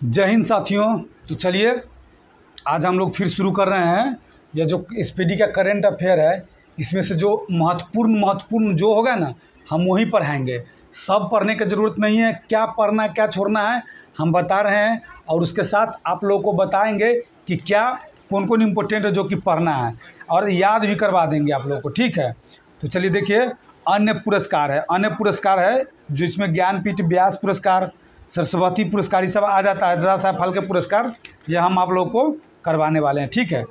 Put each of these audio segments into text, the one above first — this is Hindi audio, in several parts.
जय हिंद साथियों। तो चलिए आज हम लोग फिर शुरू कर रहे हैं। यह जो एसपीडी का करंट अफेयर है, इसमें से जो महत्वपूर्ण जो होगा ना, हम वही पढ़ाएंगे। सब पढ़ने की ज़रूरत नहीं है, क्या पढ़ना है क्या छोड़ना है हम बता रहे हैं, और उसके साथ आप लोगों को बताएंगे कि क्या कौन कौन इम्पोर्टेंट है जो कि पढ़ना है, और याद भी करवा देंगे आप लोगों को। ठीक है, तो चलिए देखिए, अन्य पुरस्कार है जो इसमें ज्ञानपीठ, व्यास पुरस्कार, सरस्वती पुरस्कार ये सब आ जाता है। दादा साहब फाल्के पुरस्कार यह हम आप लोगों को करवाने वाले हैं। ठीक है,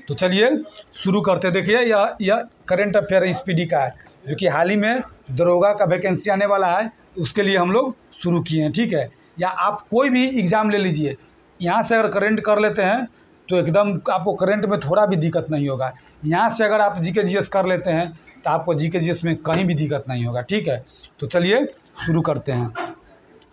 तो चलिए शुरू करते हैं। देखिए यह करंट अफेयर एसपीडी का है, जो कि हाल ही में दरोगा का वैकेंसी आने वाला है, तो उसके लिए हम लोग शुरू किए हैं। ठीक है, या आप कोई भी एग्ज़ाम ले लीजिए, यहाँ से अगर करंट कर लेते हैं तो एकदम आपको करंट में थोड़ा भी दिक्कत नहीं होगा। यहाँ से अगर आप जीके जीएस कर लेते हैं तो आपको जीके जीएस में कहीं भी दिक्कत नहीं होगा। ठीक है, तो चलिए शुरू करते हैं।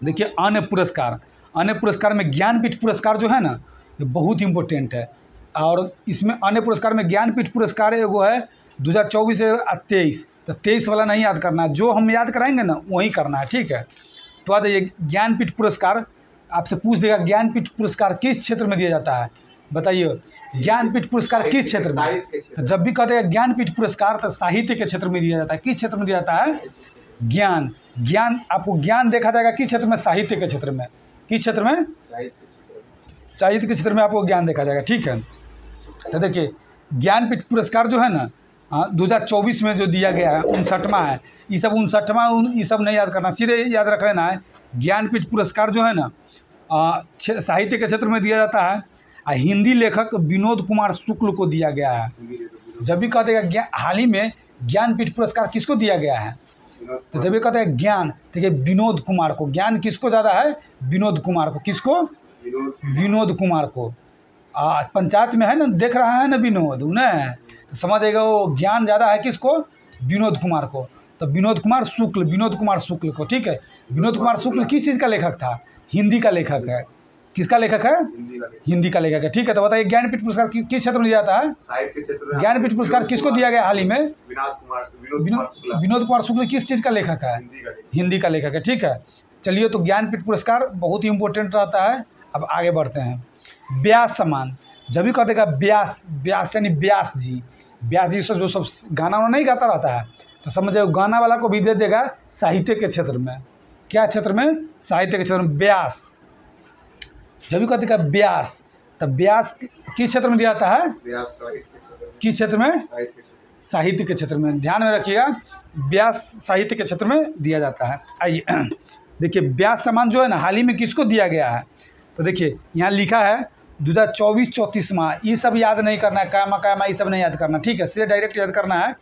देखिए अन्य पुरस्कार में ज्ञानपीठ पुरस्कार जो है ना, ये बहुत इम्पोर्टेंट है। और इसमें अन्य पुरस्कार में ज्ञानपीठ पुरस्कार एगो है 2024 से 23, तो 23 वाला नहीं याद करना, जो हम याद कराएंगे ना वही करना है। ठीक है, तो आ जाइए। ज्ञानपीठ पुरस्कार आपसे पूछ देगा, ज्ञानपीठ पुरस्कार किस क्षेत्र में दिया जाता है, बताइए। ज्ञानपीठ पुरस्कार किस क्षेत्र में? तो जब भी कहते हैं ज्ञानपीठ पुरस्कार तो साहित्य के क्षेत्र में दिया जाता है। किस क्षेत्र में दिया जाता है? ज्ञान आपको ज्ञान देखा जाएगा किस क्षेत्र में? साहित्य के क्षेत्र में। किस क्षेत्र में? साहित्य के क्षेत्र में आपको ज्ञान देखा जाएगा। ठीक है, तो देखिए ज्ञानपीठ पुरस्कार जो है ना 2024 में जो दिया गया है 59वां है। ये सब 59वां ये सब नहीं याद करना, सीधे याद रख लेना है। ज्ञानपीठ पुरस्कार जो है ना साहित्य के क्षेत्र में दिया जाता है। हिंदी लेखक विनोद कुमार शुक्ल को दिया गया है। जब भी कहते हैं हाल ही में ज्ञानपीठ पुरस्कार किसको दिया गया है, तो जब भी कहते हैं ज्ञान, देखिए विनोद कुमार को। ज्ञान किसको ज़्यादा है? विनोद कुमार को। किसको? विनोद कुमार को। पंचायत में है ना, देख रहा है ना विनोद उन्हें, तो समझ आएगा वो ज्ञान ज़्यादा है किसको? विनोद कुमार को। तो विनोद कुमार शुक्ल को। ठीक है, विनोद कुमार शुक्ल किस चीज़ का लेखक था? हिंदी का लेखक है। किसका लेखक है? हिंदी का लेखक है। ठीक है, तो बताइए ज्ञानपीठ पुरस्कार किस क्षेत्र में दिया जाता है? साहित्य क्षेत्र में। ज्ञानपीठ पुरस्कार किसको दिया गया हाल ही में? विनोद कुमार शुक्ल किस चीज़ का लेखक है? हिंदी का लेखक है। ठीक है, चलिए, तो ज्ञानपीठ पुरस्कार बहुत ही इंपॉर्टेंट रहता है। अब आगे बढ़ते हैं। व्यास सम्मान, जब भी कहते हैं व्यास यानी व्यास जी से जो सब गाना नहीं गाता रहता है, तो समझे गाना वाला को भी दे देगा साहित्य के क्षेत्र में। क्या क्षेत्र में? साहित्य के क्षेत्र में व्यास। जब भी कहते हैं व्यास, तब व्यास किस क्षेत्र में दिया जाता है? किस क्षेत्र में? साहित्य के क्षेत्र में। ध्यान में रखिएगा, व्यास साहित्य के क्षेत्र में दिया जाता है। आइए देखिए, व्यास सम्मान जो है ना हाल ही में किसको दिया गया है, तो देखिए यहाँ लिखा है 2024-34वां। ये सब याद नहीं करना है, कायमा ये सब नहीं याद करना। ठीक है, सीधे डायरेक्ट याद करना है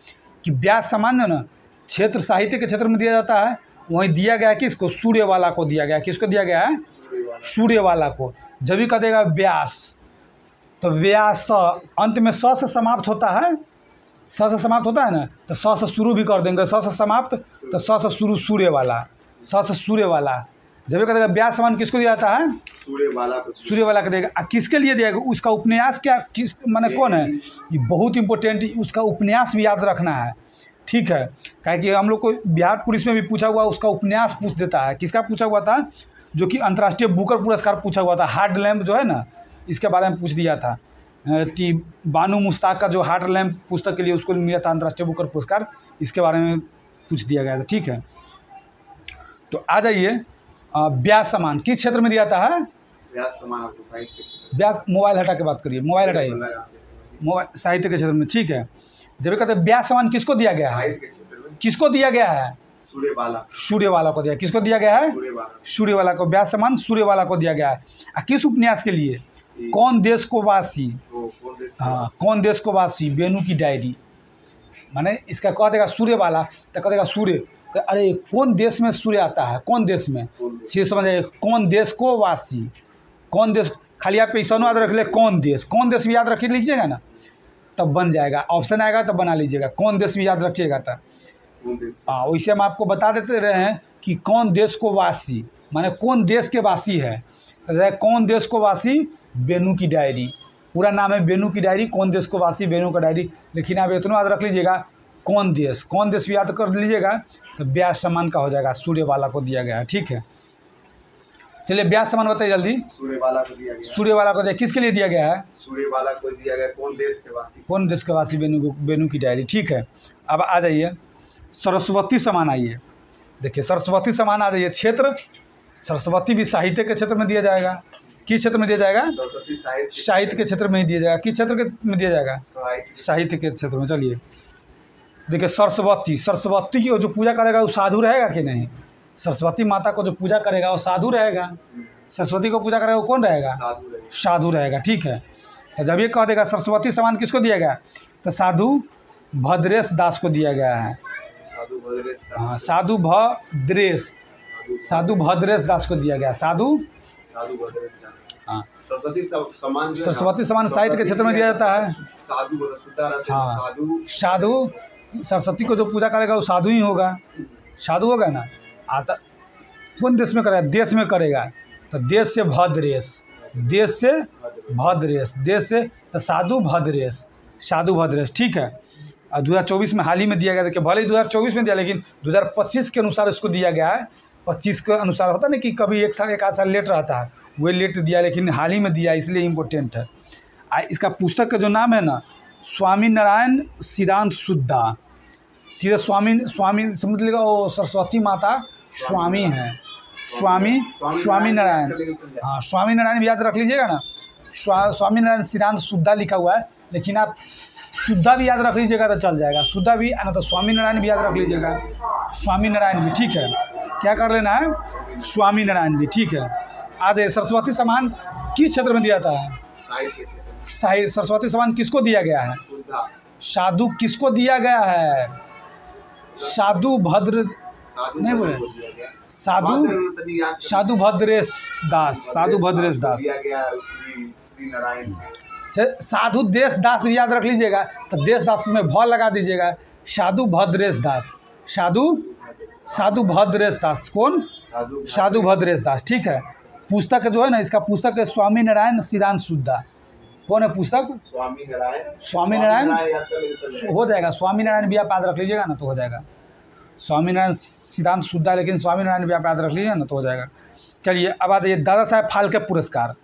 कि व्यास सम्मान जो ना क्षेत्र साहित्य के क्षेत्र में दिया जाता है। वहीं दिया गया है किसको? सूर्यवाला को दिया गया है। किसको दिया गया है? सूर्यवाला को। जब भी कह देगा व्यास, तो व्यास अंत में स से समाप्त होता है। स से समाप्त होता है ना, तो स से शुरू भी कर देंगे। स से समाप्त तो स से शुरू सूर्यवाला। स से सूर्यवाला। जब भी कहते व्यास सम्मान किसको दिया जाता है? सूर्यवाला को देगा। किसके लिए दिया? उसका उपन्यास क्या, किस माने कौन है? ये बहुत इंपॉर्टेंट, उसका उपन्यास भी याद रखना है। ठीक है, क्या कि हम लोग को बिहार पुलिस में भी पूछा हुआ, उसका उपन्यास पूछ देता है। किसका पूछा हुआ था? जो कि अंतर्राष्ट्रीय बुकर पुरस्कार पूछा हुआ था। हार्ड लैम्प जो है ना, इसके बारे में पूछ दिया था कि बानू मुश्ताक का जो हार्ड लैम्प पुस्तक के लिए उसको मिला था अंतर्राष्ट्रीय बुकर पुरस्कार, इसके बारे में पूछ दिया गया था। ठीक है, तो आ जाइए। व्यास सम्मान किस क्षेत्र में दिया जाता है? व्यास सम्मान साहित्य। व्यास, मोबाइल हटा के बात करिए, मोबाइल हटाइए। मोबाइल साहित्य के क्षेत्र में। ठीक है, जब कहते हैं व्यास सम्मान किसको दिया गया है? किसको दिया गया है? सूर्यवाला को दिया। किसको दिया गया है? सूर्यवाला को। व्यास सम्मान सूर्यवाला को दिया गया है। किस उपन्यास के लिए? कौन देश को वासी। हाँ, कौन देश को वासी, बेनू की डायरी। माने इसका कह देगा सूर्यवाला, तो कह देगा सूर्य, तो अरे कौन देश में सूर्य आता है? कौन देश में? सीधे समझ आइए, कौन देश को वासी। कौन देश, खाली आप पैसा याद रख ले, कौन देश भी याद रख लीजिएगा ना, तब बन जाएगा। ऑप्शन आएगा तब बना लीजिएगा, कौन देश भी याद रखिएगा तब। हाँ, वैसे हम आपको बता देते रहे हैं कि कौन देश को वासी माने कौन देश के वासी है। तो कौन देश को वासी, बेनू की डायरी। पूरा नाम है बेनू की डायरी, कौन देश को वासी, बेनू का डायरी। लेकिन आप इतना याद रख लीजिएगा, कौन देश भी याद कर लीजिएगा, तो व्यास सम्मान का हो जाएगा, सूर्यवाला को दिया गया है। ठीक है, चलिए ब्याज समान बताइए जल्दी। सूर्यबाला को दिया गया। सूर्यबाला को दिया, किसके लिए दिया गया है? सूर्यबाला को दिया गया कौन देश के वासी? कौन देश के वासी? बेनू की डायरी। ठीक है, अब आ जाइए सरस्वती सम्मान। आइए देखिए सरस्वती सम्मान आ जाइए। क्षेत्र सरस्वती भी साहित्य के क्षेत्र में दिया जाएगा। किस क्षेत्र में दिया जाएगा? सरस्वती साहित्य के क्षेत्र में ही दिया जाएगा। किस क्षेत्र में दिया जाएगा? साहित्य के क्षेत्र में। चलिए देखिए सरस्वती की जो पूजा करेगा वो साधु रहेगा कि नहीं? सरस्वती माता को जो पूजा करेगा वो साधु रहेगा। सरस्वती को पूजा करेगा वो कौन रहेगा? साधु रहेगा। ठीक है, तो जब ये कह देगा सरस्वती सम्मान किसको दिया गया, तो साधु भद्रेश दास को दिया गया है। हाँ, साधु भद्रेश दास को दिया गया। हाँ, सरस्वती सम्मान साहित्य के क्षेत्र में दिया जाता है। हाँ, साधु सरस्वती को जो पूजा करेगा वो साधु ही होगा। साधु होगा ना। आता कौन देश में करेगा? देश में करेगा तो देश से भद्रेश, देश से तो साधु भद्रेश। ठीक है, और 2024 में हाल ही में दिया गया। देखिए भले ही 2024 में दिया, लेकिन 2025 के अनुसार इसको दिया गया है। 25 के अनुसार होता ना कि कभी एक आध साल लेट रहता है, वही लेट दिया, लेकिन हाल ही में दिया, इसलिए इम्पोर्टेंट है। इसका पुस्तक का जो नाम है ना, स्वामी नारायण सिद्धांत सुद्धा। सीधे स्वामी समझ लेगा, वो सरस्वती माता स्वामी है। स्वामी नारायण। हाँ, स्वामी नारायण भी याद रख लीजिएगा ना। स्वामी नारायण सिद्धांत सुद्धा लिखा हुआ है, लेकिन आप सुद्धा भी याद रख लीजिएगा तो चल जाएगा। सुद्धा भी आना तो स्वामी नारायण भी याद रख लीजिएगा। स्वामी नारायण भी ठीक है, क्या कर लेना है? स्वामी नारायण भी ठीक है। आधे सरस्वती सम्मान किस क्षेत्र में दिया था? सरस्वती सम्मान किसको दिया गया है? साधु किसको दिया गया है? साधु भद्र नहीं बोले, साधु भद्रेश दास। साधु देश दास भी याद रख लीजिएगा, तो देश दास में भ लगा दीजिएगा। साधु भद्रेश दास। साधु भद्रेश दास कौन? साधु भद्रेश दास। ठीक है, पुस्तक जो है ना, इसका पुस्तक है स्वामी नारायण सिद्धांत सुद्धा। कौन है पुस्तक? स्वामी नारायण हो जाएगा। स्वामी नारायण भी आप याद रख लीजिएगा ना तो हो जाएगा। स्वामी नारायण सिद्धांत सुद्धा, लेकिन स्वामी नारायण भी आप याद रख लीजिएगा ना तो हो जाएगा। चलिए अब आ जाइए दादा साहेब फाल्के पुरस्कार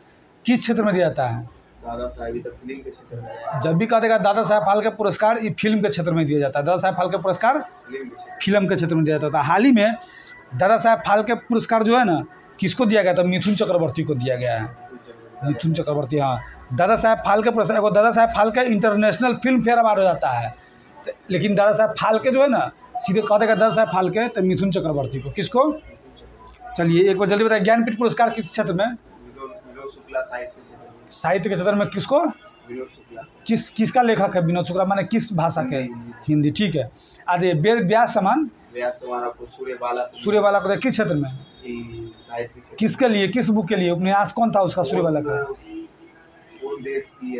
किस क्षेत्र में दिया जाता है? दादा साहेब तो फिल्म के क्षेत्र में। जब भी कह देगा दादा साहेब फाल्के पुरस्कार, ये फिल्म के क्षेत्र में दिया जाता है। दादा साहेब फाल्के पुरस्कार फिल्म के क्षेत्र में दिया जाता था। हाल ही में दादा साहेब फाल्के पुरस्कार जो है ना, किसको दिया गया था? मिथुन चक्रवर्ती को दिया गया है। मिथुन चक्रवर्ती। हाँ, दादा साहेब फाल्के पुरस्कार, Dadasaheb Phalke international Filmfare award हो जाता है, लेकिन दादा साहेब फाल्के जो है ना, सीधे कह देगा दादा साहेब फाल्के तो मिथुन चक्रवर्ती को। किसको? चलिए एक बार जल्दी बताइए, ज्ञानपीठ पुरस्कार किस क्षेत्र में? साहित्य के क्षेत्र में। किसको? किसका लेखक है विनोद शुक्ला? माने किस भाषा के? हिंदी। ठीक है, आज ये व्यास सम्मान आपको सूर्यबाला को किस क्षेत्र में? किसके लिए? किस बुक के लिए? उपन्यास कौन था उसका? सूर्यबाला का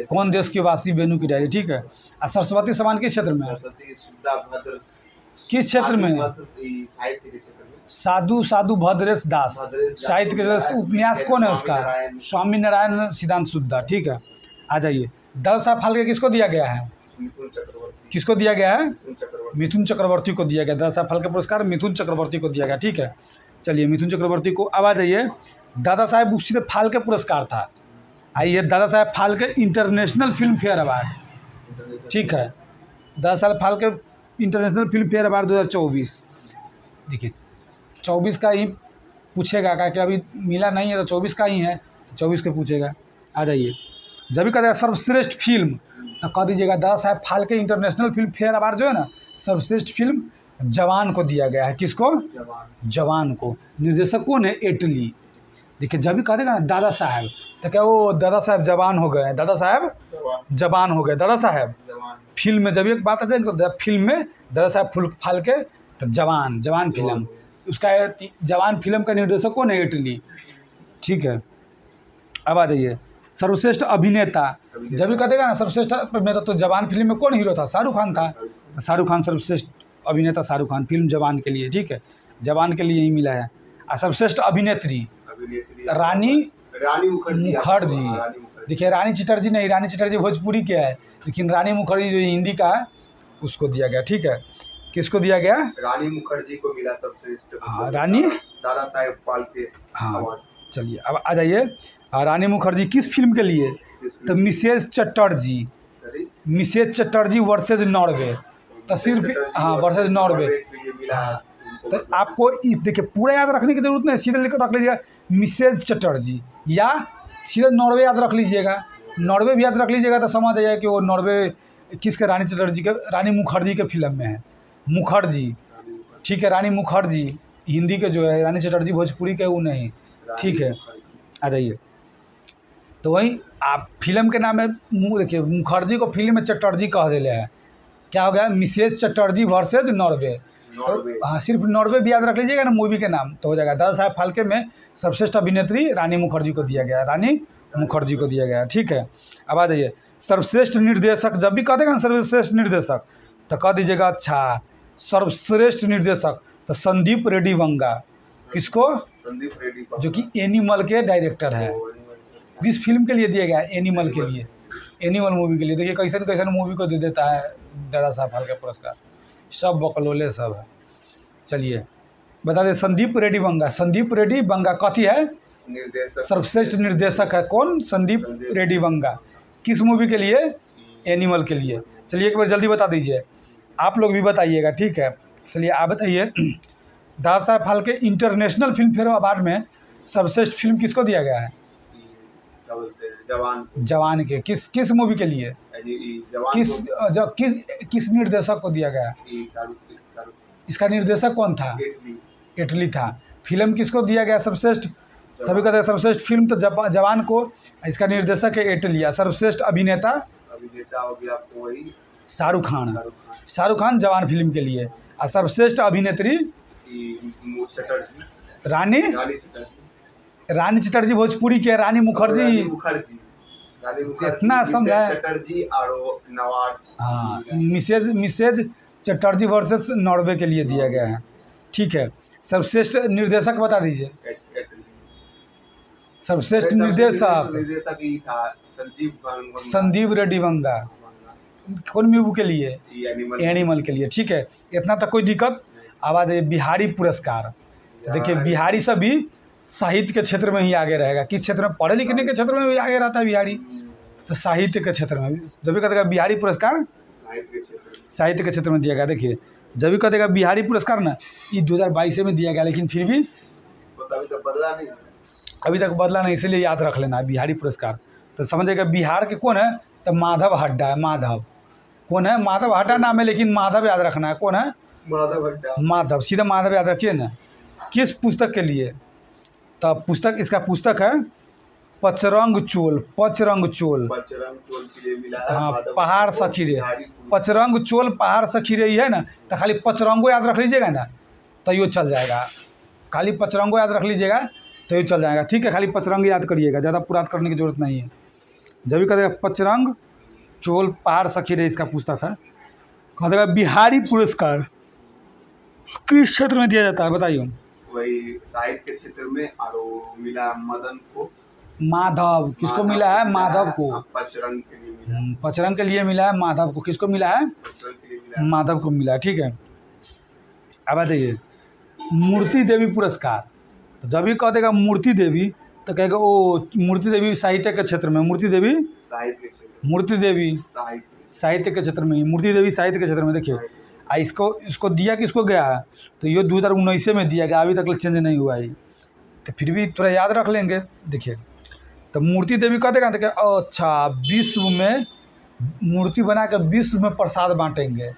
कौन देश की वासी? बेनू की डायरी। ठीक है, और सरस्वती सम्मान किस क्षेत्र में? किस क्षेत्र में? साधु भद्रेश दास। साहित्य के उपन्यास कौन है उसका? स्वामी नारायण सिद्धांत सुद्धा। ठीक है, आ जाइए दादा साहेब फाल्के किसको दिया गया है? किसको दिया गया है? मिथुन चक्रवर्ती को दिया गया। दादा साहेब फाल्के पुरस्कार मिथुन चक्रवर्ती को दिया गया। ठीक है, चलिए मिथुन चक्रवर्ती को। अब आ जाइए दादा साहेब सीधे फाल्के पुरस्कार था। आइए Dadasaheb Phalke international Filmfare award. ठीक है, Dadasaheb Phalke international Filmfare award 2024। देखिए 24 का ही पूछेगा, क्या कि अभी मिला नहीं है तो 24 का ही है, 24 के पूछेगा। आ जाइए जब भी कहेगा सर्वश्रेष्ठ फिल्म तो कह दीजिएगा Dadasaheb Phalke international Filmfare award जो है ना, सर्वश्रेष्ठ फिल्म जवान को दिया गया है। किसको? जवान को। निर्देशक कौन है? एटली। देखिए जब भी कह देगा ना दादा साहेब तो क्या वो दादा साहेब जवान हो गए? दादा साहेब जवान हो गए। दादा साहेब फिल्म में जब एक बात आती है तो फिल्म में दादा साहेब फाल्के तो जवान फिल्म, उसका जवान फिल्म का निर्देशक कौन है? एटली। ठीक है, अब आ जाइए सर्वश्रेष्ठ अभिनेता। जब भी कह देगा ना सर्वश्रेष्ठ अभिनेता तो जवान फिल्म में कौन हीरो था? शाहरुख खान था। तो शाहरुख खान सर्वश्रेष्ठ अभिनेता, शाहरुख खान फिल्म जवान के लिए। ठीक है, जवान के लिए ही मिला है। और सर्वश्रेष्ठ अभिनेत्री रानी मुखर्जी। देखिए रानी चटर्जी नहीं, रानी चटर्जी भोजपुरी के है, लेकिन रानी मुखर्जी जो हिंदी का है उसको दिया गया। ठीक है, किसको दिया गया? रानी मुखर्जी को मिला सर्वश्रेष्ठ। हाँ, रानी दादा साहेब फाल्के। हाँ, चलिए अब आ जाइए। रानी मुखर्जी किस फिल्म के लिए? तो Mrs Chatterjee, sorry, Mrs Chatterjee versus Norway. तो सिर्फ हाँ वर्सेज नॉर्वे। के लिए मिला है उनको, तो आपको देखिए पूरा याद रखने की जरूरत नहीं, सीधे लिख रख लीजिएगा मिसेज चटर्जी, या सीधे नॉर्वे याद रख लीजिएगा। नॉर्वे भी याद रख लीजिएगा तो समझ आ जाएगा कि वो नॉर्वे किसके, रानी चटर्जी के, रानी मुखर्जी के फिल्म में है। मुखर्जी, रानी मुखर्जी, ठीक है, रानी मुखर्जी हिंदी के जो है, रानी चटर्जी भोजपुरी के वो नहीं, ठीक है। आ जाइए। तो वही आप फिल्म के नाम में देखिए मुखर्जी को फिल्म में चटर्जी कह दिले है, क्या हो गया? Mrs Chatterjee versus Norway. Norway. तो हाँ सिर्फ नॉर्वे भी याद रख लीजिएगा ना मूवी के नाम, तो हो जाएगा। दादा साहब फाल्के में सर्वश्रेष्ठ अभिनेत्री रानी मुखर्जी को दिया गया, रानी मुखर्जी को दिया गया, ठीक है। अब आ जाइए सर्वश्रेष्ठ निर्देशक। जब भी कह देगा ना सर्वश्रेष्ठ निर्देशक तो कह दीजिएगा अच्छा सर्वश्रेष्ठ निर्देशक तो संदीप रेड्डी वंगा। किसको? संदीप रेड्डी, जो कि एनिमल के डायरेक्टर है। किस फिल्म के लिए दिया गया? एनिमल के लिए, एनिमल मूवी के लिए। देखिए कैसन कैसन मूवी को दे देता है दादा साहब फाल्के पुरस्कार, सब बकलोले सब है। चलिए बता दें संदीप रेड्डी वंगा। संदीप रेड्डी वंगा कथी है? निर्देशक, सर्वश्रेष्ठ निर्देशक है। कौन? संदीप रेड्डी वंगा। किस मूवी के लिए? एनिमल के लिए। चलिए एक बार जल्दी बता दीजिए, आप लोग भी बताइएगा, ठीक है। चलिए आप बताइए Dada Saheb Phalke international Filmfare award में सर्वश्रेष्ठ फिल्म किसको दिया गया है? क्या बोलते हैं, जवान, जवान के। किस मूवी के लिए? जवान किस निर्देशक को दिया गया? शाहरुख, इसका निर्देशक कौन था? इटली था। फिल्म किसको दिया गया सर्वश्रेष्ठ? सभी कहते हैं सर्वश्रेष्ठ फिल्म तो जवान को, इसका निर्देशक है इटली। सर्वश्रेष्ठ अभिनेता हो गया आपको वही शाहरुख खान। शाहरुख खान जवान फिल्म के लिए। और सर्वश्रेष्ठ अभिनेत्री चटर्जी, रानी चटर्जी भोजपुरी के, रानी मुखर्जी। इतना समझा है। चटर्जी और नवाज, हाँ मिसेज चटर्जी वर्सेस नॉर्वे के लिए दिया गया है, ठीक है। सर्वश्रेष्ठ निर्देशक बता दीजिए। सर्वश्रेष्ठ निर्देशक ही था संदीप रेड्डी वंगा। कौन मूवी के लिए? एनिमल के लिए, ठीक है। इतना तक कोई दिक्कत। आवाज़ बिहारी पुरस्कार। तो देखिए बिहारी से भी साहित्य के क्षेत्र में ही आगे रहेगा। किस क्षेत्र में? पढ़े लिखने के क्षेत्र में भी आगे रहता है बिहारी, तो साहित्य के क्षेत्र में जब भी कहेगा बिहारी पुरस्कार साहित्य के क्षेत्र में दिया गया। देखिए जब भी कहेगा बिहारी पुरस्कार ना, ये 2022 में दिया गया, लेकिन फिर भी अभी तक बदला नहीं, इसलिए याद रख लेना है बिहारी पुरस्कार। तो समझेगा बिहार के कौन है? तो माधव हड्डा है। माधव कौन है? माधव हड्डा नाम है, लेकिन माधव याद रखना है। कौन है? माधव हड्डा। माधव, सीधा माधव याद रखिए ना। किस पुस्तक के लिए? तो पुस्तक, इसका पुस्तक है पचरंग चोल। पचरंग चोल के लिए मिला है। हाँ पहाड़ सखीरे। पचरंग चोल पहाड़ सखीरे ही है ना, तो खाली पचरंगो याद रख लीजिएगा ना तो यो चल जाएगा। खाली पचरंगो याद रख लीजिएगा तो ये चल जाएगा, ठीक है। खाली पचरंग याद करिएगा, ज़्यादा पुरात करने की जरूरत नहीं है। जब भी कहेगा पचरंग चोल पहाड़ सखीरे इसका पुस्तक है। कह देगा बिहारी पुरस्कार किस क्षेत्र में दिया जाता है बताइए? वही साहित्य के क्षेत्र में, और मिला मदन को। माधव। किसको मिला है? माधव को। पचरंग के लिए मिला, पचरंग के लिए मिला है माधव को। किसको मिला है? पचरंग के लिए मिला, माधव को मिला है, ठीक है। अब बताइए मूर्ति देवी पुरस्कार। तो जब भी कह देगा मूर्ति देवी तो कहेगा ओ मूर्ति देवी साहित्य के क्षेत्र में। मूर्ति देवी साहित्य के क्षेत्र, मूर्ति देवी साहित्य के क्षेत्र में ही। मूर्ति देवी साहित्य के क्षेत्र में। देखिए इसको दिया किसको गया है? तो ये 2019 में दिया गया, अभी तक चेंज नहीं हुआ है, तो फिर भी थोड़ा याद रख लेंगे। देखिए तो मूर्ति देवी कह देगा तो अच्छा विश्व में मूर्ति बना कर विश्व में प्रसाद बांटेंगे।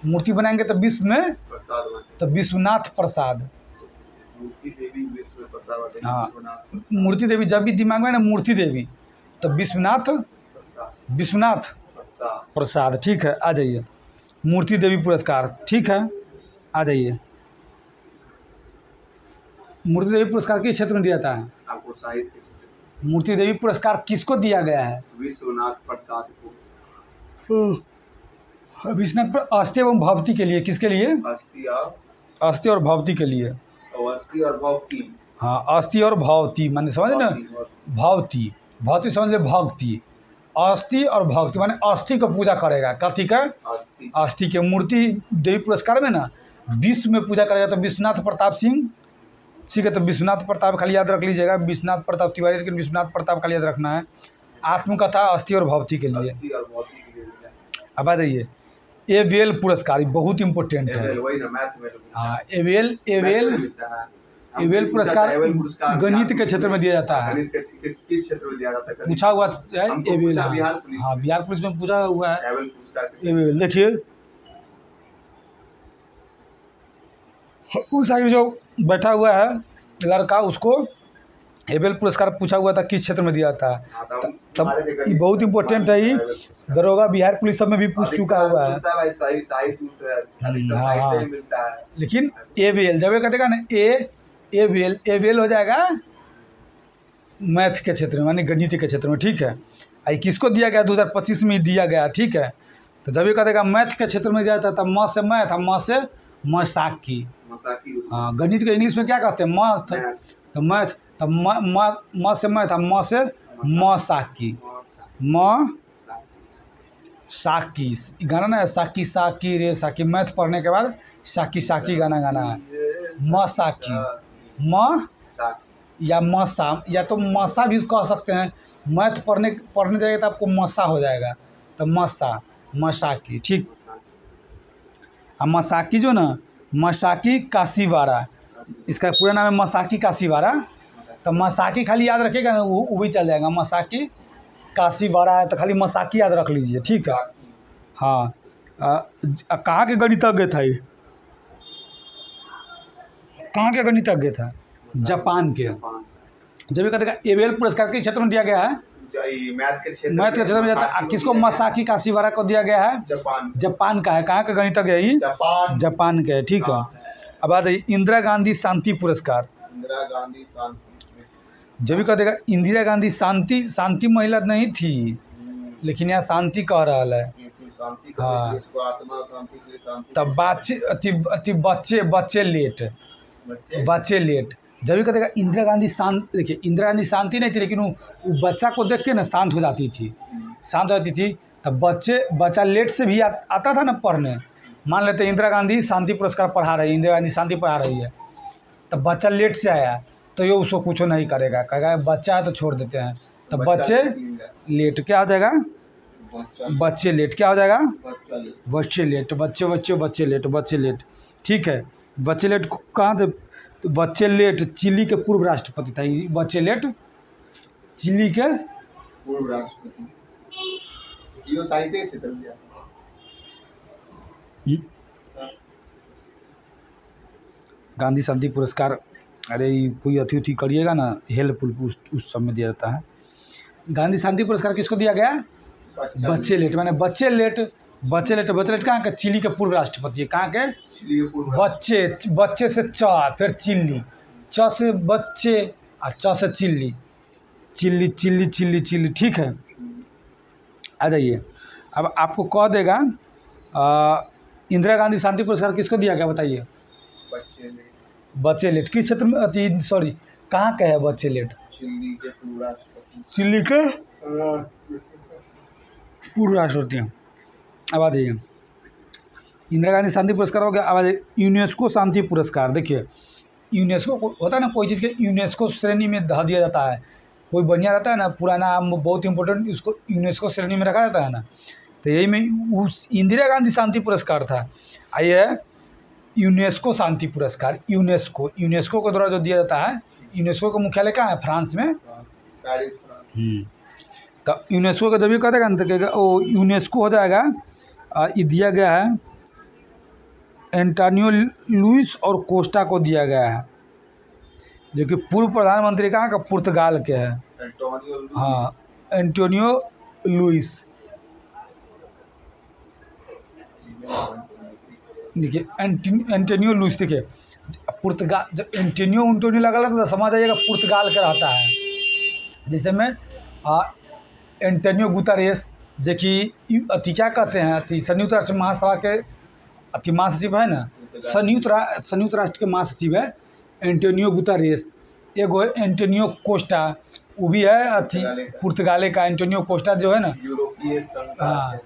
मूर्ति बनाएंगे तो विश्व में प्रसाद बांटेंगे, तो विश्वनाथ प्रसाद। मूर्ति देवी विश्व में प्रसाद बांटेंगे। हाँ मूर्ति देवी जब भी दिमाग में ना मूर्ति देवी तो विश्वनाथ प्रसाद, ठीक है। आ जाइए मूर्ति देवी पुरस्कार, ठीक है। आ जाइए मूर्ति देवी पुरस्कार किस क्षेत्र में दिया जाता है? आपको साहित्य के क्षेत्र। मूर्ति देवी पुरस्कार किसको दिया गया है? विश्वनाथ प्रसाद को। विश्वनाथ पर अस्थि एवं भवती के लिए। किसके लिए? अस्थि और भवती के लिए। अस्थि और भवती। हाँ अस्थि और भवती माने समझ ना, भवती भवती समझ ले भक्ति। अस्थि और भक्ति माने अस्थि को पूजा करेगा। कथी का? अस्थि के। मूर्ति देवी पुरस्कार में ना विश्व में पूजा करेगा तो विश्वनाथ प्रताप सिंह ठीक है। तो विश्वनाथ प्रताप खाली याद रख लीजिएगा, विश्वनाथ प्रताप तिवारी, लेकिन विश्वनाथ प्रताप खाली याद रखना है। आत्मकथा अस्थि और भवती के लिए। अस्थि और भौतिक के लिए मिला। अब आ जाइए, एवेल पुरस्कार बहुत इंपॉर्टेंट है। एवेल वही ना, मैथ में हाँ, एवेल मिलता है। एवेल पुरस्कार गणित के क्षेत्र में दिया जाता है। गणित के किस क्षेत्र में दिया जाता है? पूछा हुआ है हमको एवेल। पूछा बिहार पुलिस हाँ, बिहार पुलिस में पूछा हुआ है एवेल पुरस्कार एवेल। देखिए उस आगे जो बैठा हुआ है लड़का, उसको एवेल पुरस्कार पूछा हुआ था किस क्षेत्र में दिया था। तब ये बहुत इंपॉर्टेंट है। ये दरोगा बिहार पुलिस सब में भी पूछ चुका हुआ है। सही साहित्य मिलता है। लेकिन एवेल जब ये कहेगा ना एवेल हो जाएगा मैथ के क्षेत्र में, मानी गणित के क्षेत्र में। ठीक है, आई किसको दिया गया 2025 में दिया गया। ठीक है, तो जब ये कहेगा मैथ के क्षेत्र में जाता है तब म से मैथ, म से मसाकी। हाँ, गणित के इंग्लिश में क्या कहते हैं? मैथ। तो मैथ, तब म से मैथ, म से मसाकी। म साकी गाना ना, साकी साकी रे साकी। मैथ पढ़ने के बाद साकी साकी गाना गाना है। म साकी, म या मसा, या तो मसा भी कह सकते हैं। मैथ पढ़ने जाएगा तो आपको मसा हो जाएगा, तो मसा मसाकी। ठीक, अब मसाकी जो ना, मसाकी काशीवाड़ा, इसका पूरा नाम है मसाकी काशीवाड़ा। तो मसाकी खाली याद रखिएगा ना, वो भी चल जाएगा। मसाकी काशीवाड़ा है तो खाली मसाकी याद रख लीजिए। ठीक है। हाँ, कहाँ के गणितज्ञ था ये? कहाँ के गणितज्ञ था? जापान के। जब ये कहते हैं एवेल पुरस्कार किस क्षेत्र में दिया गया है? मैथ के क्षेत्र में जाता है। किसको? मसाकी काशीवाड़ा को दिया गया है। जापान का है। कहाँ का गणितज्ञ है ये? जापान का है। ठीक है। अब बात है इंदिरा गांधी शांति पुरस्कार। इंदिरा गांधी शांति, जब भी कहते इंदिरा गांधी शांति महिला नहीं थी, लेकिन यहाँ शांति कह रहा है। हाँ, तब बच्चे लेट। जब भी कहते इंदिरा गांधी शांत, देखिए इंदिरा गांधी शांति नहीं थी, लेकिन वो बच्चा को देख के ना शांत हो जाती थी। तब बच्चा लेट से भी आता था ना पढ़ने। मान लेते इंदिरा गांधी शांति पुरस्कार पढ़ा रही है, इंदिरा गांधी शांति पढ़ा रही है, तब बच्चा लेट से आया तो ये उसको कुछ नहीं करेगा, कहेगा बच्चा है तो छोड़ देते हैं। तो बच्चे लेट क्या हो जाएगा? बच्चे लेट क्या हो जाएगा? बच्चे लेट। बच्चे लेट। ठीक है, बच्चे लेट कहाँ थे? तो बच्चे लेट चिली के पूर्व राष्ट्रपति था। बच्चे लेट चिली के पूर्व राष्ट्रपति। साहित्य क्षेत्र में गांधी शांति पुरस्कार। अरे कोई अति करिएगा ना, हेल्पफुल उस सब में दिया जाता है। गांधी शांति पुरस्कार किसको दिया गया? बच्चे लेट। माने बच्चे लेट कहाँ के? चिली के पूर्व राष्ट्रपति। कहाँ के? बच्चे से च, फिर चिल्ली, च से बच्चे और च से चिल्ली। ठीक है, आ जाइए। अब आपको कह देगा इंदिरा गांधी शांति पुरस्कार किसको दिया गया बताइए? बच्चे लेट किस क्षेत्र में? सॉरी, कहाँ का है बच्चे लेट? चिल्ली के पूर्व राष्ट्रपति। अब आ जाइए, इंदिरा गांधी शांति पुरस्कार हो गया। अब आ जाइए यूनेस्को शांति पुरस्कार। देखिए यूनेस्को होता है ना, कोई चीज़ के यूनेस्को श्रेणी में ढा दिया जाता है। कोई बढ़िया रहता है ना, पुराना बहुत इंपॉर्टेंट, इसको यूनेस्को श्रेणी में रखा जाता है ना। तो यही में उस इंदिरा गांधी शांति पुरस्कार था। आइए यूनेस्को शांति पुरस्कार। यूनेस्को के द्वारा जो दिया जाता है। यूनेस्को का मुख्यालय कहाँ है? फ्रांस में। तो यूनेस्को का जब भी कहते हैं वो यूनेस्को हो जाएगा। ये दिया गया है एंटोनियो लुइस और कोस्टा को दिया गया है, जो कि पूर्व प्रधानमंत्री कहाँ का? पुर्तगाल के हैं। हाँ, एंटोनियो लुइस। देखिए एंटोनियो लुइस, देखिए पुर्तगाल, जब एंटोनियो लगा तो समझ आइएगा पुर्तगाल का रहता है। जैसे में एंटोनियो गुतेरेस, जो कि क्या कहते हैं, संयुक्त राष्ट्र महासभा के महासचिव है ना, संयुक्त राष्ट्र के महासचिव है एंटोनियो गुतेरेस। एगो एंटोनियो कोस्टा, वो भी है पुर्तगाल का। एंटोनियो कोस्टा जो है ना, हाँ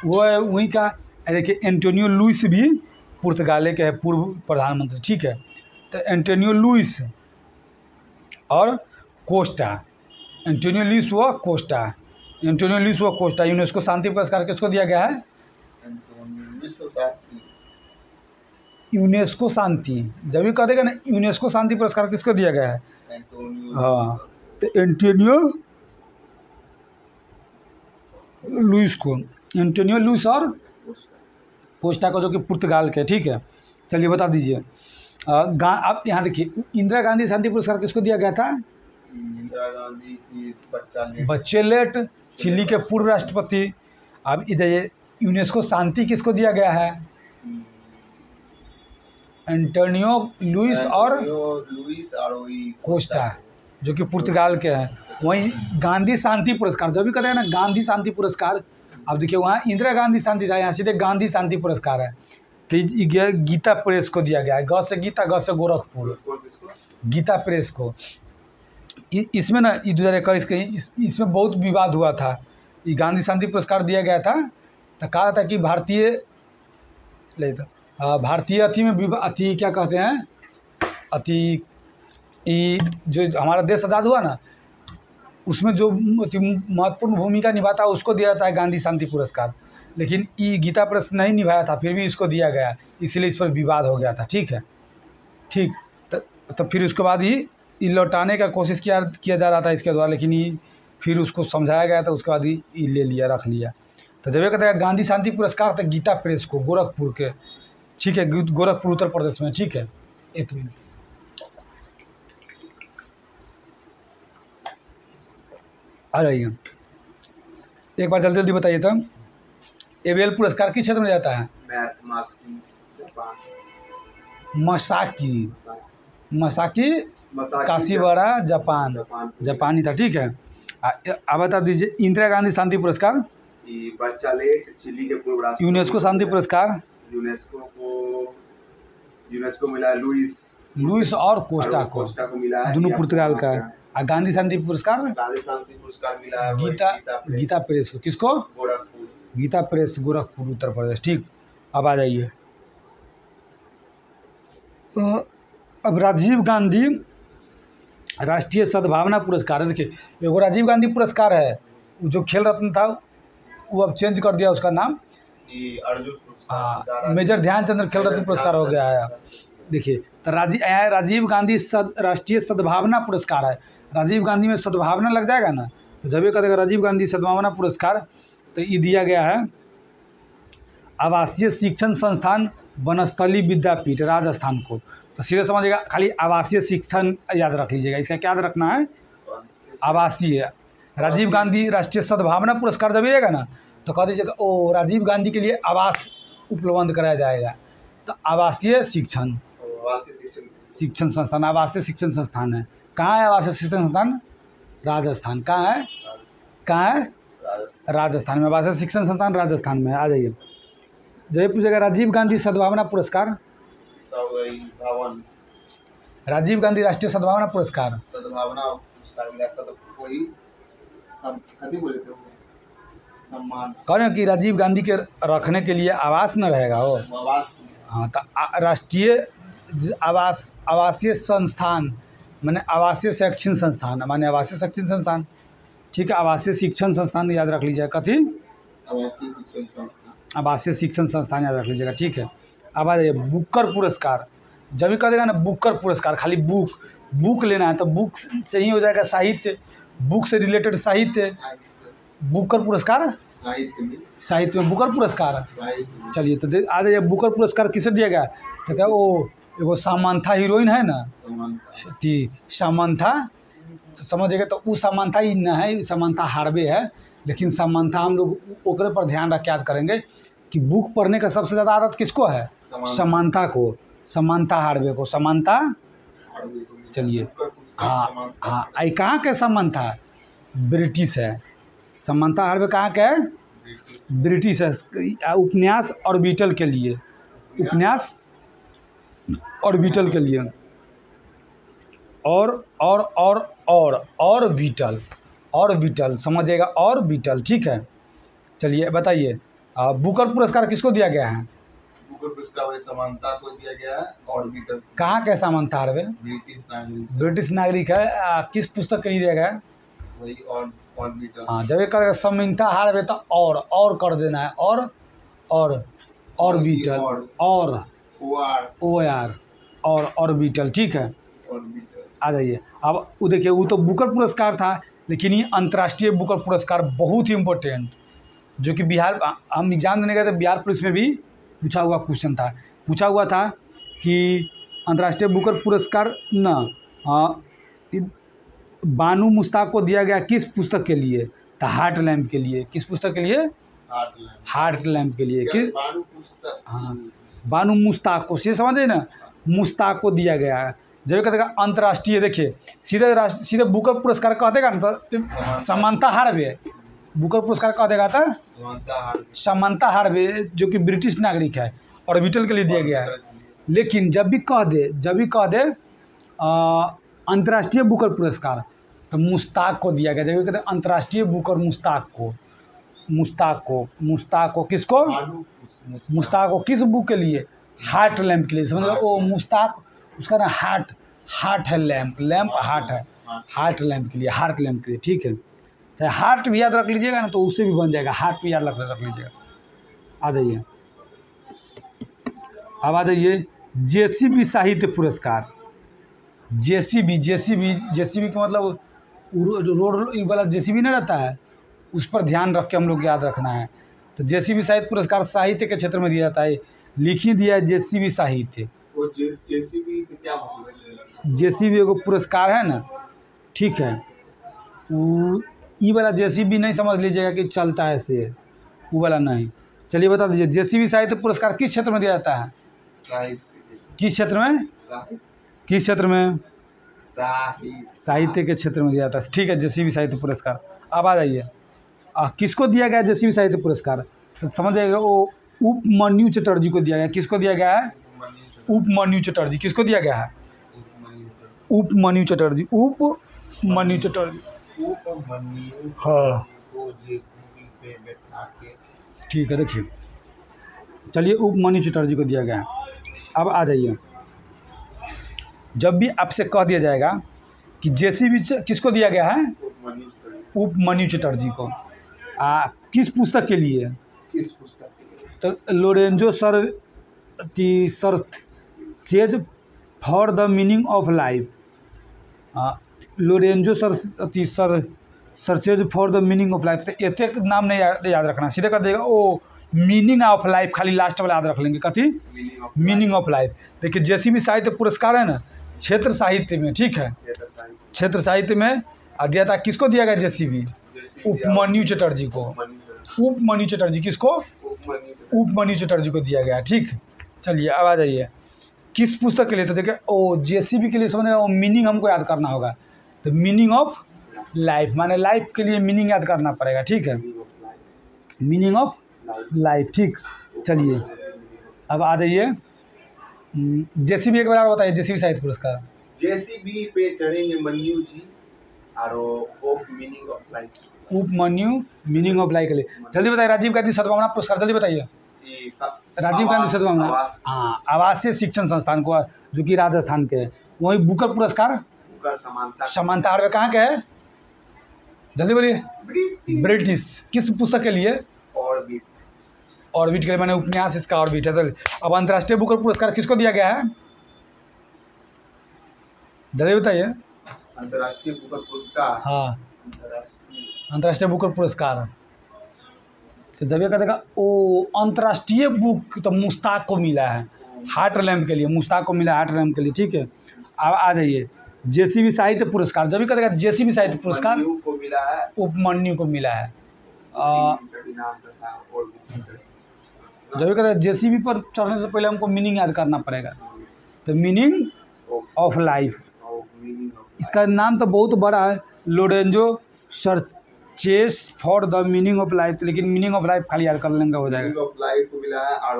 वो है वहीं का। देखिए एंटोनियो लुइस भी पुर्तगाल के है, पूर्व प्रधानमंत्री। ठीक है, तो एंटोनियो लुइस और कोस्टा, एंटोनियो लुइस व कोस्टा, एंटोनियो लुइस व कोस्टा। यूनेस्को शांति पुरस्कार किसको दिया गया है? यूनेस्को शांति, जब भी कह देगा ना यूनेस्को शांति पुरस्कार किसको दिया गया है? हाँ, तो एंटोनियो लुइस को, एंटोनियो लुइस और कोस्टा को, जो कि पुर्तगाल के। ठीक है, चलिए बता दीजिए। आप यहाँ देखिए, इंदिरा गांधी शांति पुरस्कार किसको दिया गया था? इंदिरा गांधी की बचेलेट, चिली के पूर्व राष्ट्रपति। अब इधर यूनेस्को शांति किसको दिया गया है? एंटोनियो लुइस और कोस्टा, जो कि पुर्तगाल के हैं। वहीं गांधी शांति पुरस्कार, जब भी कहते हैं ना गांधी शांति पुरस्कार, अब देखिए वहाँ इंदिरा गांधी शांति था, यहाँ सीधे गांधी शांति पुरस्कार है। तो गीता प्रेस को दिया गया है, ग से गीता, ग से गोरखपुर, गीता प्रेस को। इसमें ना 2021 के इसमें बहुत विवाद हुआ था। ये गांधी शांति पुरस्कार दिया गया था, तो कहा था कि भारतीय अति में अति क्या कहते हैं, अति जो हमारा देश आज़ाद हुआ ना, उसमें जो महत्वपूर्ण भूमिका निभाता है उसको दिया जाता है गांधी शांति पुरस्कार। लेकिन ये गीता प्रेस नहीं निभाया था, फिर भी इसको दिया गया, इसलिए इस पर विवाद हो गया था। ठीक है, ठीक। तो फिर उसके बाद ही लौटाने का कोशिश किया जा रहा था इसके द्वारा, लेकिन ये फिर उसको समझाया गया था, उसके बाद ही ले लिया, रख लिया। तो जब ये कहते हैं गांधी शांति पुरस्कार, तो गीता प्रेस को, गोरखपुर के। ठीक है, गोरखपुर उत्तर प्रदेश में। ठीक है, एक मिनट, आ जाइए एक बार, जल्दी जल्दी बताइए। तो एबेल पुरस्कार किस क्षेत्र में जाता है? मसाकी काशीवाड़ा, जापानी था। ठीक है, अब बता दीजिए इंदिरा गांधी शांति पुरस्कार, बचेलेट, चिली के पूर्व राष्ट्रपति। यूनेस्को शांति पुरस्कार, यूनेस्को मिला लुइस और कोस्टा को मिला है, दोनों पुर्तगाल का। और गांधी शांति पुरस्कार मिला है गीता प्रेस को, किसको? गोरखपुर, गीता प्रेस, गोरखपुर उत्तर प्रदेश। ठीक, अब आ जाइए। अब राजीव गांधी राष्ट्रीय सद्भावना पुरस्कार है। देखिए, एगो राजीव गांधी पुरस्कार है, जो खेल रत्न था वो अब चेंज कर दिया उसका नाम, मेजर ध्यानचंद खेल रत्न पुरस्कार हो गया है। देखिए, तो राजीव गांधी राष्ट्रीय सद्भावना पुरस्कार है। राजीव गांधी में सद्भावना लग जाएगा ना, तो जब ये कहेगा राजीव गांधी सद्भावना पुरस्कार, तो ये दिया गया है आवासीय शिक्षण संस्थान वनस्थली विद्यापीठ, राजस्थान को। तो सीधे समझिएगा, खाली आवासीय शिक्षण याद रख लीजिएगा, इसका क्या याद रखना है? आवासीय। राजीव गांधी राष्ट्रीय सद्भावना पुरस्कार जब मिलेगा ना, तो कह दीजिएगा ओ राजीव गांधी के लिए आवास उपलब्ध कराया जाएगा। तो आवासीय शिक्षण संस्थान, आवासीय शिक्षण संस्थान है। कहाँ है आवासीय शिक्षण संस्थान? राजस्थान। कहाँ है? राजस्थान में आवासीय शिक्षण संस्थान, राजस्थान में। आ जाइए, जब पूछेगा राजीव गांधी सद्भावना पुरस्कार, राजीव गांधी राष्ट्रीय सद्भावना पुरस्कार, कहें कि राजीव गांधी के रखने के लिए आवास न रहेगा वो। हाँ, तो राष्ट्रीय आवासीय संस्थान माने आवासीय शैक्षिक संस्थान, माने आवासीय शैक्षिक संस्थान। ठीक है, आवासीय शिक्षण संस्थान याद रख लीजिएगा। कथी? आवासीय शिक्षण संस्थान याद रख लीजिएगा। ठीक है, अब आ जाइए बुकर पुरस्कार। जब भी कह देगा ना बुकर पुरस्कार, खाली बुक लेना है, तो बुक से ही हो जाएगा साहित्य, बुक से रिलेटेड साहित्य। बुकर पुरस्कार साहित्य में बुकर पुरस्कार। चलिए, तो आ जाइए बुकर पुरस्कार किसे दिया गया? तो क्या वो एगो सामंथा हीरोइन है ना, सामंथा, तो समझिएगा। तो वो सामंथा ही न है, सामंथा हार्वे है। लेकिन सामंथा हम लोग ओकरे पर ध्यान रख के याद करेंगे कि बुक पढ़ने का सबसे ज़्यादा आदत किसको है? सामंथा को, सामंथा हार्वे को, सामंथा। चलिए, हाँ हाँ, आई कहाँ के सामंथा? ब्रिटिश है। सामंथा हार्वे कहाँ के है? ब्रिटिश है। उपन्यास ऑर्बिटल के लिए, उपन्यास ऑर्बिटल के लिए, ऑर्बिटल समझिएगा, ऑर्बिटल। ठीक है, चलिए बताइए बुकर पुरस्कार किसको दिया गया है? बुकर पुरस्कार वही समानता को दिया गया है। ऑर्बिटर कहाँ के समानता हार्वे? ब्रिटिश नागरिक, ब्रिटिश नागरिक है। किस पुस्तक के लिए दिया गया है? वही ऑर्बिटर। हाँ, जब ये करेगा समानता हार्वे तो और कर देना है, और ऑर्बिटल, और ओ आर, और ऑर्बिटल, ठीक है। ऑर्बिटर आ जाइए। अब वो देखिए, वो तो बुकर पुरस्कार था, लेकिन ये अंतर्राष्ट्रीय बुकर पुरस्कार बहुत ही इम्पोर्टेंट, जो कि बिहार, हम एग्जाम देने गए थे बिहार पुलिस में भी पूछा हुआ क्वेश्चन था। पूछा हुआ था कि अंतर्राष्ट्रीय बुकर पुरस्कार बानू मुश्ताक को दिया गया किस पुस्तक के लिए? तो हार्ट लैम्प के लिए। किस पुस्तक के लिए? हार्ट लैम्प के लिए। किस? हाँ, बानू मुश्ताक को, ये समझे ना, मुश्ताक को दिया गया है। जब कहते हैं अंतर्राष्ट्रीय, देखिए सीधे बुकर पुरस्कार कह देगा ना तो समानता हार्वे, बुकर पुरस्कार कह देगा था समानता हार्वे, जो कि ब्रिटिश नागरिक है, ऑर्बिटल के लिए दिया गया है। लेकिन जब भी कह दे अंतर्राष्ट्रीय बुकर पुरस्कार, तो मुश्ताक को दिया गया। जब कहते हैं अंतर्राष्ट्रीय बुकर मुश्ताक को किसको? मुश्ताक को किस बुक के लिए? हार्ट लैम्प के लिए। समझ लो, वो मुश्ताक, उसका ना हार्ट है, लैम्प हार्ट है, हार्ट लैम्प के लिए, हार्ट लैम्प के लिए, ठीक है। चाहे हार्ट भी याद रख लीजिएगा ना, तो उससे भी बन जाएगा, हार्ट भी याद रख लीजिएगा। आ जाइए, अब आ जाइए जेसीबी साहित्य पुरस्कार। जेसीबी का मतलब रोड वाला जेसीबी नहीं रहता है, उस पर ध्यान रख के हम लोग याद रखना है। तो जेसीबी साहित्य पुरस्कार साहित्य के क्षेत्र में दिया जाता है। लिख ही दिया है जेसीबी साहित्य। जेसीबी से क्या मतलब? जेसीबी एगो पुरस्कार है ना, ठीक है। ई वाला जेसीबी नहीं समझ लीजिएगा कि चलता है से, वो वाला नहीं। चलिए बता दीजिए, जेसीबी साहित्य पुरस्कार किस क्षेत्र में दिया जाता है? किस क्षेत्र में? किस क्षेत्र में? साहित्य के क्षेत्र में दिया जाता है, ठीक है। जेसीबी साहित्य पुरस्कार। अब आ जाइए, किसको दिया गया जेसीबी साहित्य पुरस्कार? तो समझ जाइएगा, वो उपमन्यु चटर्जी को दिया गया। किसको दिया गया है? उपमन्यु चटर्जी। किसको दिया गया है? उपमन्यु चटर्जी। उपमन्यु चटर्जी, हाँ, ठीक है। देखिए, चलिए, उपमन्यु चटर्जी को दिया गया है। अब आ जाइए, जब भी आपसे कह दिया जाएगा कि जेसीबी किसको दिया गया है? उपमन्यु चटर्जी को। किस पुस्तक के लिए? किस पुस्तक के लिए? तो Lorenzo searches for the meaning of life. Lorenzo searches for the meaning of life. तो एक नाम नहीं याद रखना, सीधे कर देगा ओ मीनिंग ऑफ लाइफ, खाली लास्ट वाला याद रख लेंगे। कथी? Meaning of life. देखिए, जेसीबी साहित्य पुरस्कार है ना, क्षेत्र साहित्य में, ठीक है, क्षेत्र साहित्य में दिया था। किसको दिया गया जेसीबी? उपमन्यु चटर्जी को। उपमन्यु चटर्जी किसको? उपमन्यु चटर्जी को दिया गया, ठीक। चलिए, अब आ जाइए, किस पुस्तक के लिए? तो देखिए, ओ जेसीबी के लिए समझेगा, वो मीनिंग हमको याद करना होगा। तो मीनिंग ऑफ लाइफ, माने लाइफ के लिए मीनिंग याद करना पड़ेगा, ठीक है। मीनिंग ऑफ लाइफ, ठीक। चलिए, अब आ जाइए, जेसीबी एक बार बताइए, जेसीबी साहित्य पुरस्कार। जेसीबी पे चढ़ेंगे मन्यु जी, और meaning of life, Upamanyu meaning of life के लिए। जल्दी बताइए, राजीव गांधी सद्भावना पुरस्कार, जल्दी बताइए। राजीव गांधी सद्भावना, हाँ, आवासीय शिक्षण संस्थान को, जो कि राजस्थान के है। वही बुकर पुरस्कार समानता हार्वे कहाँ के है? जल्दी बोलिए। ब्रिटिश। किस पुस्तक के लिए? ऑर्बिट के लिए, मैंने उपन्यास इसका ऑर्बिट है। चल, अब अंतर्राष्ट्रीय बुकर पुरस्कार किसको दिया गया है? जल्दी बताइए। अंतर्राष्ट्रीय बुकर पुरस्कार, हाँ, अंतर्राष्ट्रीय बुकर पुरस्कार। तो जब ये कहते ओ अंतर्राष्ट्रीय बुक, तो मुश्ताक को मिला है, हार्ट लैम्प के लिए। मुश्ताक को मिला हार्ट लैम्प के लिए, ठीक है। अब आ जाइए, जेसीबी साहित्य पुरस्कार। जब भी कहते जेसीबी साहित्य पुरस्कार उपमन्यु को मिला है। जब भी कहते जेसीबी पर चढ़ने से पहले हमको मीनिंग याद करना पड़ेगा। तो मीनिंग ऑफ लाइफ, इसका नाम तो बहुत बड़ा है, Lorenzo searches for the meaning of life, लेकिन मीनिंग ऑफ लाइफ खाली याद कर लेंगे, हो जाएगा। मीनिंग ऑफ लाइफ को मिला है, और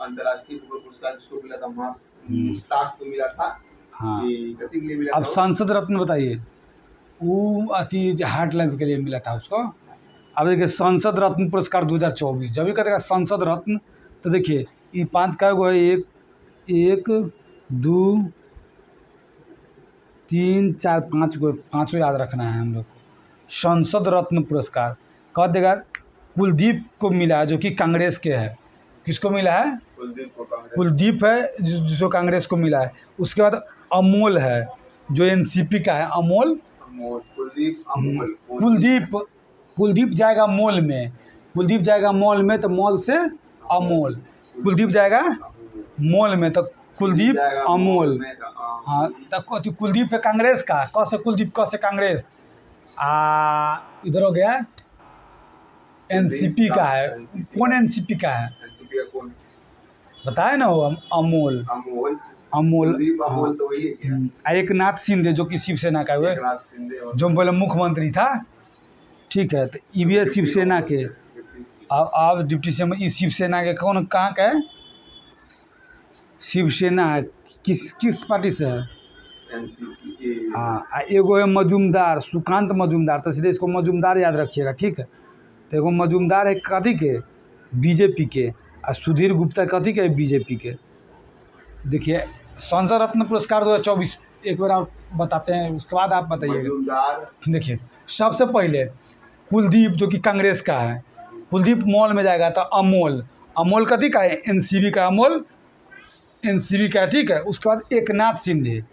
अंतर्राष्ट्रीय बुकर पुरस्कार जिसको मिला था मुश्ताक को मिला था। हाँ, के लिए मिला अब था। संसद रत्न बताइए। वो अति हार्ट लैम्प के लिए मिला था उसको। अब देखिए, संसद रत्न पुरस्कार 2024। जब भी कहते संसद रत्न, तो देखिए ये 5 का गो है, 1 2 3 4 5 गो, 5 याद रखना है हम लोग को। संसद रत्न पुरस्कार कह देगा कुलदीप को मिला है, जो कि कांग्रेस के है। किसको मिला है? कुलदीप को कांग्रेस। कुलदीप है जो कांग्रेस को मिला है। उसके बाद अमोल है जो एनसीपी का है। अमोल, कुलदीप, अमोल, कुलदीप जाएगा मॉल में, कुलदीप जाएगा मॉल में तो मॉल से अमोल, कुलदीप जाएगा मॉल में तो कुलदीप अमोल। हाँ तो कुलदीप है कांग्रेस का। क से कुलदीप, क से कांग्रेस। इधर हो गया एनसीपी का है। कौन एनसीपी का है? एनसीपी का कौन बताए ना वो अमोल। अमोल, अमोल, अमोल तो वही है क्या? एक नाथ शिंदे जो कि शिवसेना का हुए, एकनाथ शिंदे जो पहले मुख्यमंत्री था। ठीक है, तो ये भी है शिवसेना के। अब डिप्टी सीएम इस शिवसेना के कौन कहाँ का है? शिवसेना है। किस पार्टी से है? एनसीपी। हाँ, एगो है मजूमदार, सुकांत मजूमदार। तो सीधे इसको मजूमदार याद रखिएगा, ठीक है। तो एगो मजूमदार है कथी के? बीजेपी के। और सुधीर गुप्ता कथी के? बीजेपी के। देखिए संसद रत्न पुरस्कार 2024 एक बार आप बताते हैं, उसके बाद आप बताइएगा। देखिए सबसे पहले कुलदीप जो कि कांग्रेस का है, कुलदीप मॉल में जाएगा। तो अमोल, अमोल कथी का है? एनसीबी का। अमोल एनसीबी का, ठीक है। उसके बाद एकनाथ शिंदे,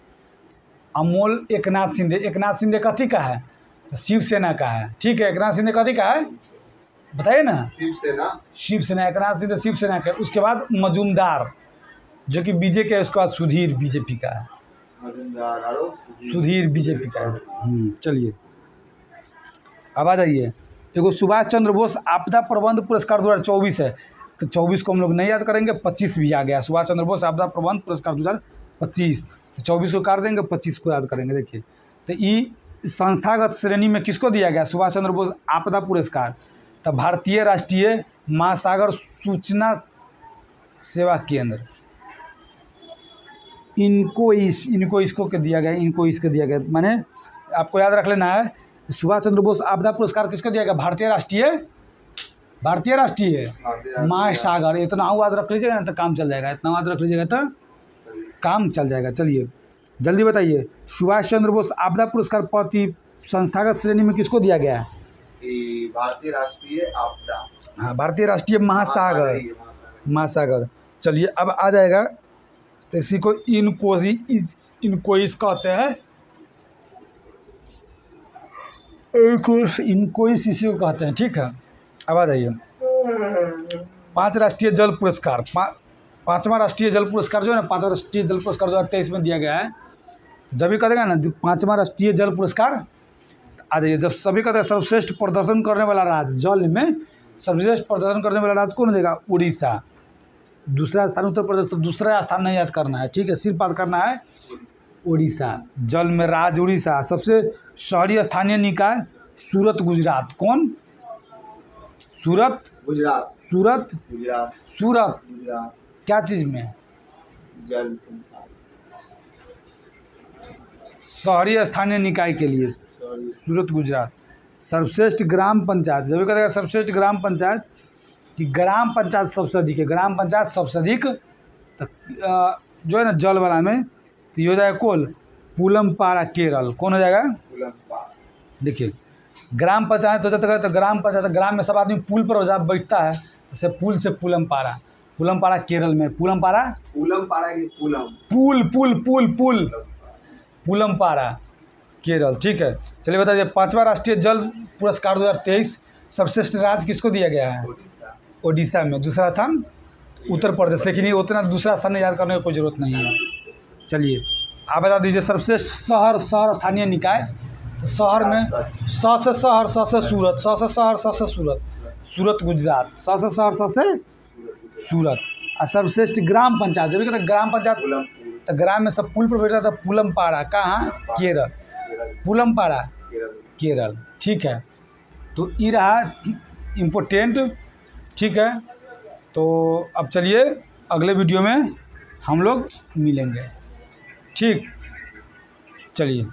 अमोल एकनाथ शिंदे। एकनाथ शिंदे कथी का है? तो शिवसेना का है, ठीक है। एकनाथ शिंदे कथी का है बताइए ना? शिवसेना। एकनाथ शिंदे शिवसेना का। उसके बाद मजूमदार जो कि बीजेपी का है। उसके बाद सुधीर बीजेपी का है। सुधीर बीजेपी का है। चलिए अब आ जाइए। एगो सुभाष चंद्र बोस आपदा प्रबंध पुरस्कार 2024 है। तो 24 को हम लोग नहीं याद करेंगे, 25 भी आ गया। सुभाष चंद्र बोस आपदा प्रबंध पुरस्कार 2025, तो 24 को काट देंगे, 25 को याद करेंगे। देखिए तो ये संस्थागत श्रेणी में किसको दिया गया? सुभाष चंद्र बोस आपदा पुरस्कार। तो भारतीय राष्ट्रीय महासागर सूचना सेवा केंद्र, इनको इसको के दिया गया, इनको इसको दिया गया। माने आपको याद रख लेना है, सुभाष चंद्र बोस आपदा पुरस्कार किसको दिया गया? भारतीय राष्ट्रीय महासागर। इतना याद रख लीजिएगा ना तो काम चल जाएगा। इतना याद रख लीजिएगा तो काम चल जाएगा। चलिए जल्दी बताइए, सुभाष चंद्र बोस आपदा पुरस्कार प्रति संस्थागत श्रेणी में किसको दिया गया है? भारतीय राष्ट्रीय आपदा। हाँ, भारतीय राष्ट्रीय महासागर। चलिए अब आ जाएगा, तो इसी को इनकोइस कहते हैं। इनकोइस इसी को कहते हैं, ठीक है। अब आ जाइए 5 राष्ट्रीय जल पुरस्कार। 5वां राष्ट्रीय जल पुरस्कार जो है ना, 5वां राष्ट्रीय जल पुरस्कार 2023 में दिया गया है। तो जब भी कहेगा ना 5वां राष्ट्रीय जल पुरस्कार, आ जाइए। जब सभी कहते हैं सर्वश्रेष्ठ प्रदर्शन करने वाला राज्य, जल में सर्वश्रेष्ठ प्रदर्शन करने वाला राज्य कौन देगा? उड़ीसा। दूसरा स्थान उत्तर प्रदेश। तो दूसरा स्थान नहीं याद करना है, ठीक है, सिर्फ याद करना है उड़ीसा। जल में राज्य उड़ीसा। सबसे शहरी स्थानीय निकाय सूरत गुजरात। कौन? सूरत गुजरात। क्या चीज़ में? जल संसाधन। शहरी स्थानीय निकाय के लिए सूरत गुजरात। सर्वश्रेष्ठ ग्राम पंचायत, जब भी कहेगा सर्वश्रेष्ठ ग्राम पंचायत कि ग्राम पंचायत सबसे अधिक है, ग्राम पंचायत सबसे अधिक। तो जो है ना जल वाला में, तो ये हो जाएगा कौन? पुलमपारा केरल। कौन हो जाएगा? देखिए ग्राम पंचायत हो जाता है, तो ग्राम पंचायत, ग्राम में सब आदमी पुल पर हो जा बैठता है, तो से पुल से पुलमपारा केरल में। पुलमपारा केरल, ठीक है। चलिए बताइए 5वां राष्ट्रीय जल पुरस्कार 2023 सर्वश्रेष्ठ राज्य किसको दिया गया है? ओडिशा में। दूसरा स्थान उत्तर प्रदेश। लेकिन ये उतना दूसरा स्थान में याद करने की कोई जरूरत नहीं है। चलिए आप बता दीजिए सर्वश्रेष्ठ शहर स्थानीय निकाय। तो शहर में स से शहर, स से सूरत, स से शहर, स से सूरत, सूरत गुजरात। स से शहर, स से सूरत। और सर्वश्रेष्ठ ग्राम पंचायत, जब भी कहते ग्राम पंचायत, तो ग्राम में सब पुल पर बैठा था। पुलमपारा कहाँ? केरल। पुलमपारा केरल, ठीक है। तो ये रहा इम्पोर्टेंट, ठीक है। तो अब चलिए अगले वीडियो में हम लोग मिलेंगे, ठीक। चलिए।